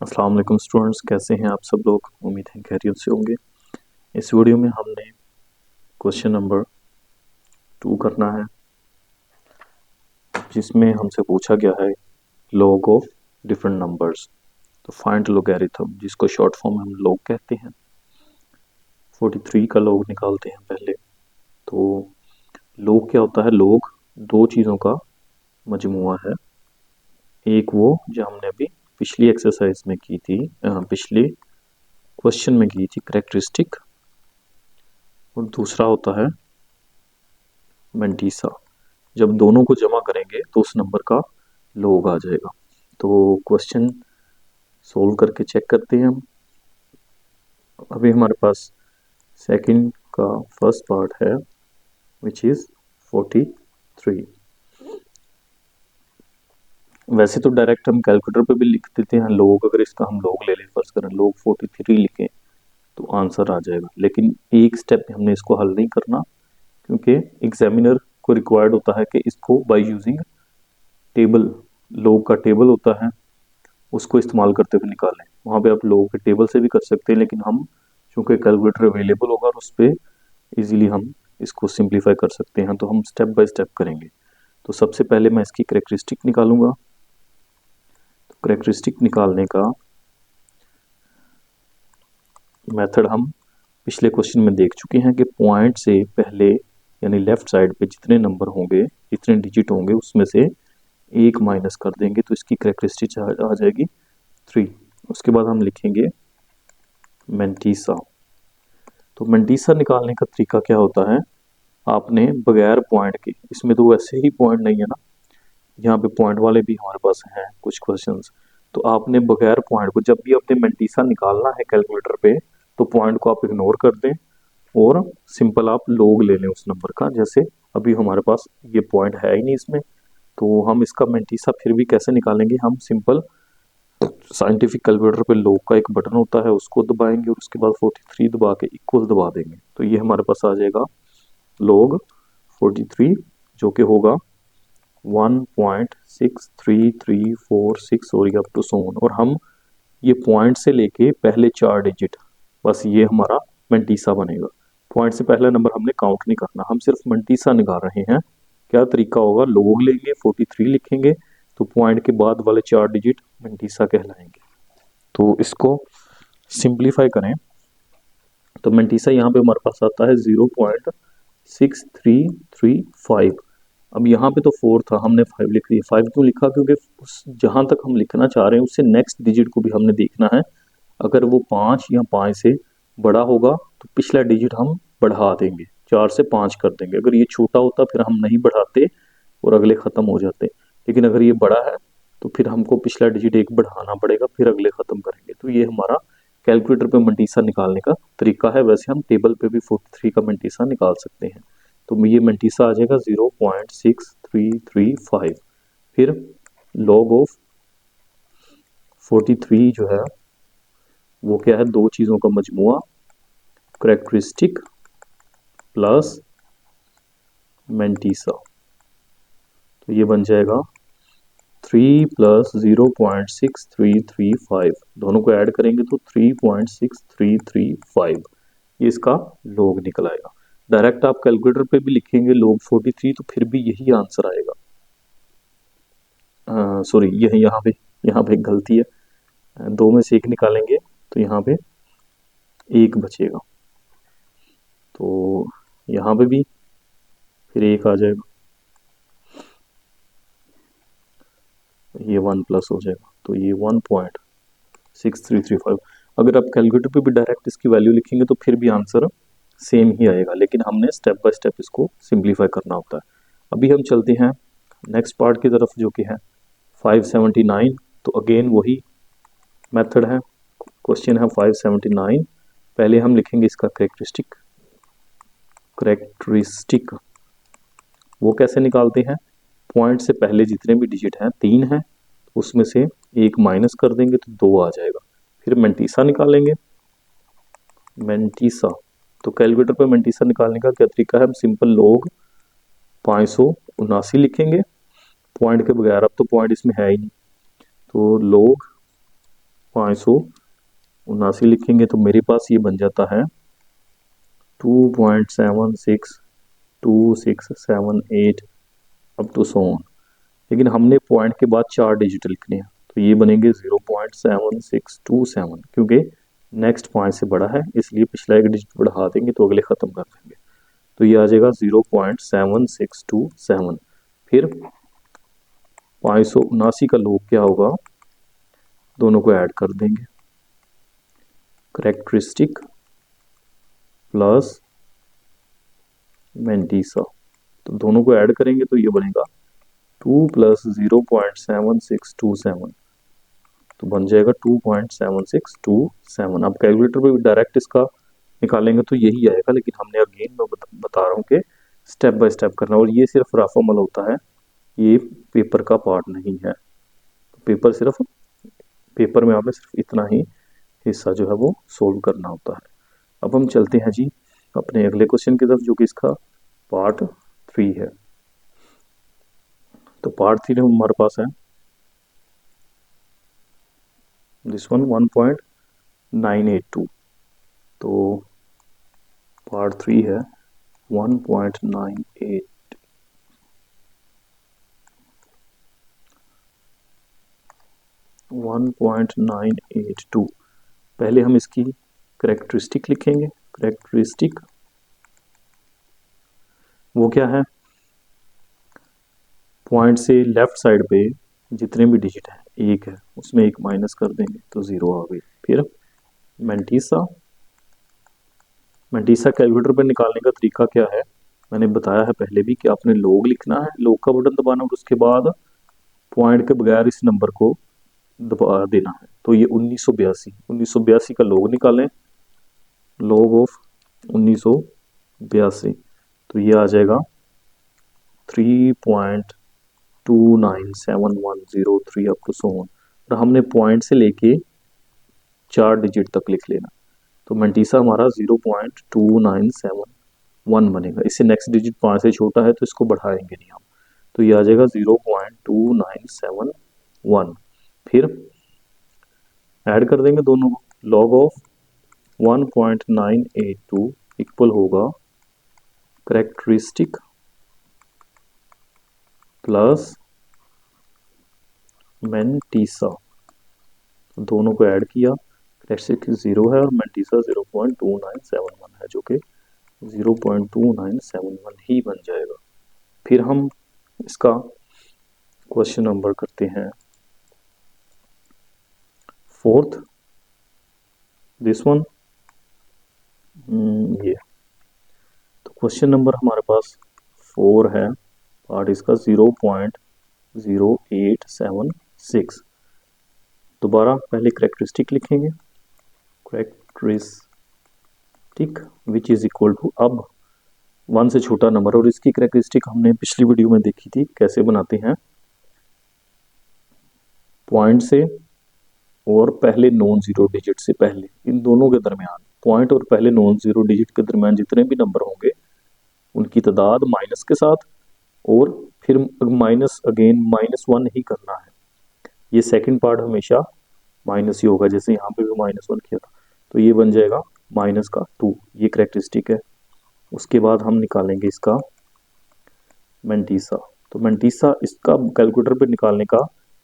अस्सलाम वालेकुम स्टूडेंट्स, कैसे हैं आप सब लोग। उम्मीद है खैरियत से होंगे। इस वीडियो में हमने क्वेश्चन नंबर 2 करना है, जिसमें हमसे पूछा गया है लॉग ऑफ डिफरेंट नंबर्स। तो फाइंड लॉगरिथम, जिसको शॉर्ट फॉर्म में हम लॉग कहते हैं। 43 का लॉग निकालते हैं पहले। तो लॉग क्या होता है? लॉग दो चीज़ों का मजमुआ है। एक वो जो हमने अभी पिछली एक्सरसाइज में की थी, पिछले क्वेश्चन में की थी, करेक्टरिस्टिक। और दूसरा होता है मेंटीसा। जब दोनों को जमा करेंगे तो उस नंबर का लॉग आ जाएगा। तो क्वेश्चन सोल्व करके चेक करते हैं हम। अभी हमारे पास सेकंड का फर्स्ट पार्ट है, विच इज 43। वैसे तो डायरेक्ट हम कैलकुलेटर पे भी लिख देते हैं लॉग। अगर इसका हम लॉग ले लें, फर्ज करें लॉग 43 लिखें तो आंसर आ जाएगा। लेकिन एक स्टेप में हमने इसको हल नहीं करना, क्योंकि एग्जामिनर को रिक्वायर्ड होता है कि इसको बाय यूजिंग टेबल, लॉग का टेबल होता है, उसको इस्तेमाल करते हुए निकालें। वहाँ पे आप लोगों के टेबल से भी कर सकते हैं, लेकिन हम चूंकि कैलकुलेटर अवेलेबल होगा और उस पर ईजिली हम इसको सिंप्लीफाई कर सकते हैं, तो हम स्टेप बाय स्टेप करेंगे। तो सबसे पहले मैं इसकी करेक्टरिस्टिक निकालूंगा। तो करेक्टरिस्टिक निकालने का मेथड हम पिछले क्वेश्चन में देख चुके हैं कि पॉइंट से पहले यानी लेफ्ट साइड पे जितने नंबर होंगे, जितने डिजिट होंगे, उसमें से एक माइनस कर देंगे तो इसकी करेक्टरिस्टिक आ जाएगी 3। उसके बाद हम लिखेंगे मेंटीसा। तो मेंटीसा निकालने का तरीका क्या होता है? आपने बगैर पॉइंट के, इसमें तो वैसे ही पॉइंट नहीं है ना, यहाँ पे पॉइंट वाले भी हमारे पास हैं कुछ क्वेश्चंस। तो आपने बगैर पॉइंट को, जब भी आपने मेंटीसा निकालना है कैलकुलेटर पे, तो पॉइंट को आप इग्नोर कर दें और सिंपल आप लॉग ले लें उस नंबर का। जैसे अभी हमारे पास ये पॉइंट है ही नहीं इसमें, तो हम इसका मेंटीसा फिर भी कैसे निकालेंगे? हम सिंपल साइंटिफिक कैलकुलेटर पे लॉग का एक बटन होता है, उसको दबाएंगे और उसके बाद 43 दबा के इक्वल दबा देंगे, तो ये हमारे पास आ जाएगा लॉग 43, जो कि होगा 1.63346 और ये अप टू सोन। और हम ये पॉइंट से लेके पहले 4 डिजिट, बस ये हमारा मेंटीसा बनेगा। पॉइंट से पहला नंबर हमने काउंट नहीं करना, हम सिर्फ मेंटीसा निकाल रहे हैं। क्या तरीका होगा? लोग लेंगे, 43 लिखेंगे, तो पॉइंट के बाद वाले 4 डिजिट मेंटीसा कहलाएंगे। तो इसको सिंप्लीफाई करें तो मेंटीसा यहाँ पे हमारे पास आता है 0.6335। अब यहाँ पे तो 4 था, हमने 5 लिख दिया। 5 क्यों लिखा? क्योंकि उस जहाँ तक हम लिखना चाह रहे हैं उससे नेक्स्ट डिजिट को भी हमने देखना है। अगर वो 5 या 5 से बड़ा होगा तो पिछला डिजिट हम बढ़ा देंगे, 4 से 5 कर देंगे। अगर ये छोटा होता फिर हम नहीं बढ़ाते और अगले ख़त्म हो जाते। लेकिन अगर ये बड़ा है तो फिर हमको पिछला डिजिट एक बढ़ाना पड़ेगा, फिर अगले ख़त्म करेंगे। तो ये हमारा कैलकुलेटर पे मंटीसा निकालने का तरीका है। वैसे हम टेबल पे भी 43 का मंटीसा निकाल सकते हैं। तो ये मंटीसा आ जाएगा 0.6335। फिर लॉग ऑफ 43 जो है वो क्या है? दो चीज़ों का मजमुआ, करेक्टरिस्टिक प्लस मेंटीसा। तो ये बन जाएगा 3 प्लस 0.6335। दोनों को ऐड करेंगे तो 3.6335, ये इसका लॉग निकल आएगा। डायरेक्ट आप कैलकुलेटर पे भी लिखेंगे लॉग 43 तो फिर भी यही आंसर आएगा। सॉरी, यह यहाँ पे एक गलती है, दो में से एक निकालेंगे तो यहाँ पे एक बचेगा, तो यहाँ पे भी फिर एक आ जाएगा, ये 1 प्लस हो जाएगा, तो ये 1.6335। अगर आप कैलकुलेटर पे भी डायरेक्ट इसकी वैल्यू लिखेंगे तो फिर भी आंसर सेम ही आएगा, लेकिन हमने स्टेप बाय स्टेप इसको सिंप्लीफाई करना होता है। अभी हम चलते हैं नेक्स्ट पार्ट की तरफ, जो कि है 579। तो अगेन वही मेथड है। क्वेश्चन है 579। पहले हम लिखेंगे इसका करेक्टरिस्टिक। वो कैसे निकालते हैं? पॉइंट से पहले जितने भी डिजिट हैं, 3 हैं, उसमें से एक माइनस कर देंगे तो 2 आ जाएगा। फिर मेंटीसा निकालेंगे। मेंटीसा, तो कैलकुलेटर पे मेंटीसा निकालने का क्या तरीका है? हम सिंपल लॉग 579 लिखेंगे पॉइंट के बगैर। अब तो पॉइंट इसमें है ही नहीं, तो लॉग 579 लिखेंगे तो मेरे पास ये बन जाता है 2.762678 अप टू सो ऑन। लेकिन हमने पॉइंट के बाद 4 डिजिट लिखने हैं, तो ये बनेंगे 0.7627, क्योंकि नेक्स्ट 5 से बड़ा है इसलिए पिछला एक डिजिट बढ़ा देंगे तो अगले ख़त्म कर देंगे। तो ये आ जाएगा 0.7627। फिर 579 का लोग क्या होगा, दोनों को ऐड कर देंगे, करेक्टरिस्टिक प्लस मेंटिसा, तो दोनों को ऐड करेंगे तो ये बनेगा 2 प्लस 0.7627, तो बन जाएगा 2.7627। अब कैलकुलेटर पे डायरेक्ट इसका निकालेंगे तो यही आएगा, लेकिन हमने अगेन मैं बता रहा हूँ कि स्टेप बाय स्टेप करना, और ये सिर्फ रफ अमल होता है, ये पेपर का पार्ट नहीं है। तो पेपर में आपने सिर्फ इतना ही हिस्सा जो है वो सोल्व करना होता है। अब हम चलते हैं जी अपने अगले क्वेश्चन की तरफ, जो कि इसका पार्ट 3 है। तो पार्ट 3 में हमारे पास है दिस वन 1.982, तो पार्ट 3 है 1.98 1.982। पहले हम इसकी करेक्टरिस्टिक लिखेंगे। करेक्टरिस्टिक वो क्या है, पॉइंट से लेफ्ट साइड पे जितने भी डिजिट हैं, एक है उसमें एक माइनस कर देंगे तो 0 आ गई। फिर मेंटिसा, मेंटिसा कैलकुलेटर पर निकालने का तरीका क्या है, मैंने बताया है पहले भी कि आपने लोग लिखना है, लोग का बटन दबाना, और उसके बाद पॉइंट के बगैर इस नंबर को दबा देना है। तो ये 1982 का लोग निकालें, लॉग ऑफ 1982, तो ये आ जाएगा 3.297103 अप टू सो ऑन, और हमने पॉइंट से लेके 4 डिजिट तक लिख लेना। तो मेंटिसा हमारा 0.2971 बनेगा। इससे नेक्स्ट डिजिट 5 से छोटा है तो इसको बढ़ाएंगे नहीं हम, तो ये आ जाएगा 0.2971। फिर ऐड कर देंगे दोनों को, लॉग ऑफ 1.982 इक्वल होगा करेक्टरिस्टिक प्लस मेंटिसा, दोनों को ऐड किया, करेक्टरिस्टिक 0 है और मेंटिसा 0.2971 है, जो कि 0.2971 ही बन जाएगा। फिर हम इसका क्वेश्चन नंबर करते हैं 4th, दिस वन, ये तो क्वेश्चन नंबर हमारे पास 4 है, पार्ट इसका 0.0876। दोबारा पहले करेक्टरिस्टिक लिखेंगे, characteristic which is equal to, अब 1 से छोटा नंबर, और इसकी करेक्टरिस्टिक हमने पिछली वीडियो में देखी थी कैसे बनाते हैं, पॉइंट से और पहले नॉन जीरो डिजिट से पहले, इन दोनों के दरमियान, पॉइंट और पहले नॉन जीरो डिजिट के दरमियान जितने भी नंबर होंगे उनकी तादाद माइनस के साथ, और फिर माइनस अगेन -1 ही करना है। ये सेकंड पार्ट हमेशा माइनस ही होगा, जैसे यहाँ पे भी -1 किया था, तो ये बन जाएगा -2। ये करेक्टरिस्टिक है। उसके बाद हम निकालेंगे इसका मेंटिसा। तो मेंटिसा इसका कैलकुलेटर पे निकालने का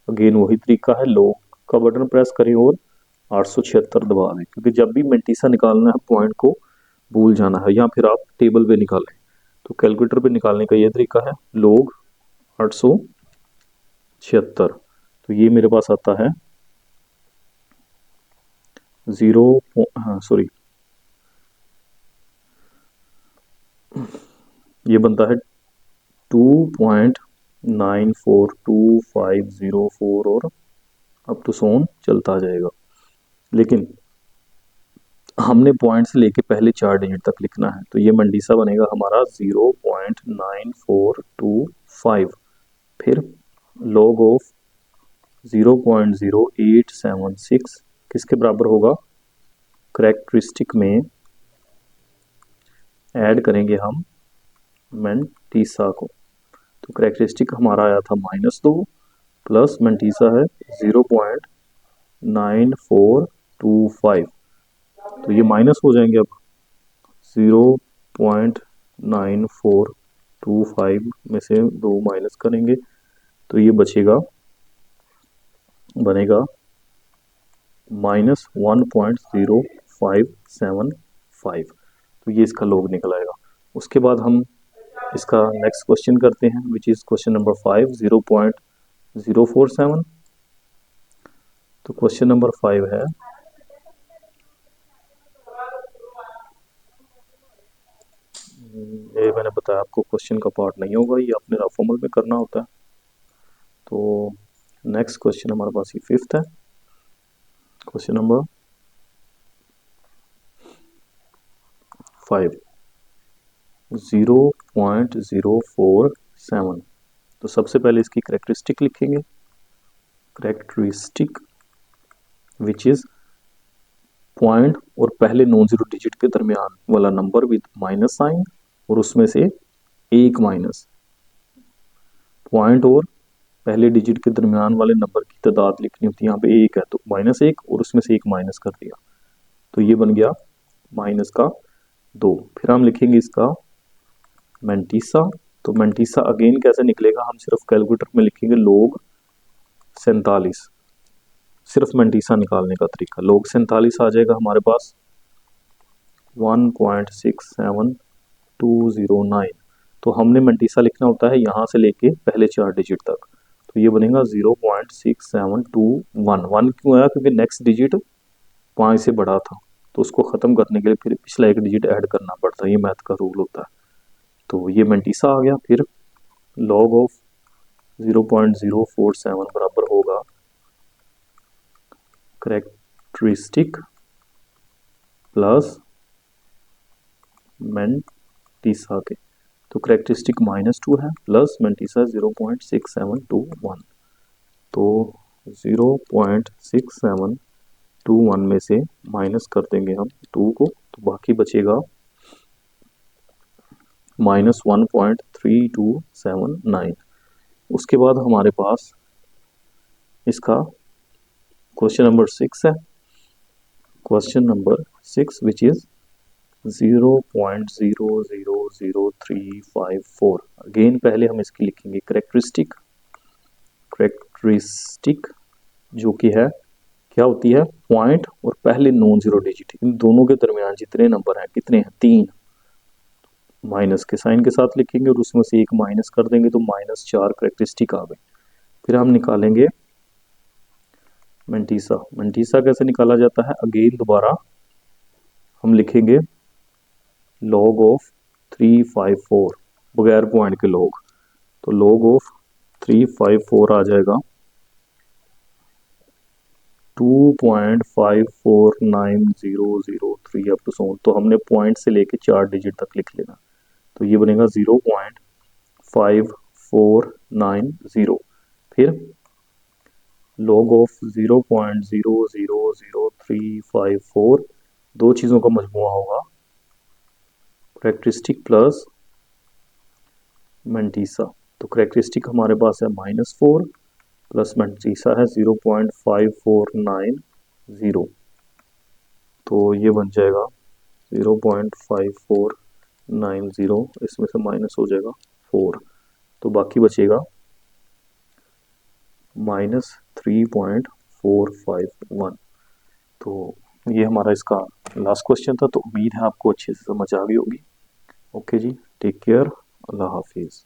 अगेन वही तरीका है, लॉग का बटन प्रेस करें और 876 दबा दें, क्योंकि जब भी मेंटिसा निकालना है पॉइंट को भूल जाना है, या फिर आप टेबल पे निकालें। तो कैलकुलेटर पे निकालने का ये तरीका है, लॉग 876, तो ये मेरे पास आता है 0, हाँ सॉरी, ये बनता है 2.942504 और अप टू सोन चलता जाएगा। लेकिन हमने पॉइंट से लेके पहले 4 डिजिट तक लिखना है, तो ये मेंटिसा बनेगा हमारा 0.9425, फिर लॉग ऑफ 0.0876 किसके बराबर होगा, करेक्टरिस्टिक में ऐड करेंगे हम मेंटिसा को। तो करेक्टरिस्टिक हमारा आया था -2 प्लस मेंटिसा है 0.9425, तो ये माइनस हो जाएंगे अब 0.9425 में से 2 माइनस करेंगे तो ये बनेगा -1.0575, तो ये इसका लॉग निकल आएगा। उसके बाद हम इसका नेक्स्ट क्वेश्चन करते हैं विच इज क्वेश्चन नंबर 5, 0.047। तो क्वेश्चन नंबर 5 है ये मैंने बताया आपको क्वेश्चन का पार्ट नहीं होगा, ये अपने रफ अमल में करना होता है। तो नेक्स्ट क्वेश्चन हमारे पास ये 5th है, क्वेश्चन नंबर 5, 0.047। तो सबसे पहले इसकी करेक्टरिस्टिक लिखेंगे, करेक्टरिस्टिक विच इज पॉइंट और पहले नॉन जीरो डिजिट के दरमियान वाला नंबर विद माइनस साइन और उसमें से एक माइनस, पॉइंट और पहले डिजिट के दरमियान वाले नंबर की तादाद लिखनी होती है। यहाँ पे एक है तो -1 और उसमें से एक माइनस कर दिया, तो ये बन गया -2। फिर हम लिखेंगे इसका मैंटीसा। तो मैंटीसा अगेन कैसे निकलेगा, हम सिर्फ कैलकुलेटर में लिखेंगे log 47, सिर्फ मैंटीसा निकालने का तरीका। log 47 आ जाएगा हमारे पास 1.67209। तो हमने मैंटीसा लिखना होता है यहाँ से लेके पहले 4 डिजिट तक, तो ये बनेगा 0.6721। 1 क्यों आया, क्योंकि नेक्स्ट डिजिट 5 से बड़ा था, तो उसको ख़त्म करने के लिए फिर पिछला एक डिजिट ऐड करना पड़ता है, ये मैथ का रूल होता है। तो ये मैंटीसा आ गया। फिर log ऑफ 0.047 बराबर होगा करेक्टरिस्टिक प्लस मैंटीसा के। तो करेक्टरिस्टिक -2 है प्लस मैंटीसा 0.6721, तो 0.6721 में से माइनस कर देंगे हम 2 को, तो बाकी बचेगा -1.3279। उसके बाद हमारे पास इसका क्वेश्चन नंबर 6 है, question number 6 which is 0.000354। Again पहले हम इसकी लिखेंगे करेक्टरिस्टिक जो कि है क्या होती है, पॉइंट और पहले नॉन जीरो डिजिट, इन दोनों के दरमियान जितने नंबर हैं, कितने हैं 3, माइनस के साइन के साथ लिखेंगे और उसमें से एक माइनस कर देंगे तो -4 करेक्टरिस्टिक आ गई। फिर हम निकालेंगे मैंटीसा। मैंटीसा कैसे निकाला जाता है, अगेन दोबारा हम लिखेंगे log ऑफ 354 बगैर पॉइंट के log, तो log ऑफ 354 आ जाएगा 2.549003 अप टू सो। तो हमने पॉइंट से लेके 4 डिजिट तक लिख लेना, तो ये बनेगा 0.5490। फिर log ऑफ 0.000354, दो चीज़ों का मजमुआ होगा करेक्टरिस्टिक प्लस मैंटीसा। तो करेक्टरिस्टिक हमारे पास है -4 प्लस मैंटीसा है 0.5490, तो ये बन जाएगा 0.5490, इसमें से माइनस हो जाएगा 4, तो बाकी बचेगा -3.451। तो ये हमारा इसका लास्ट क्वेश्चन था। तो उम्मीद है आपको अच्छे से समझ आ गई होगी। ओके जी, टेक केयर, अल्लाह हाफिज़।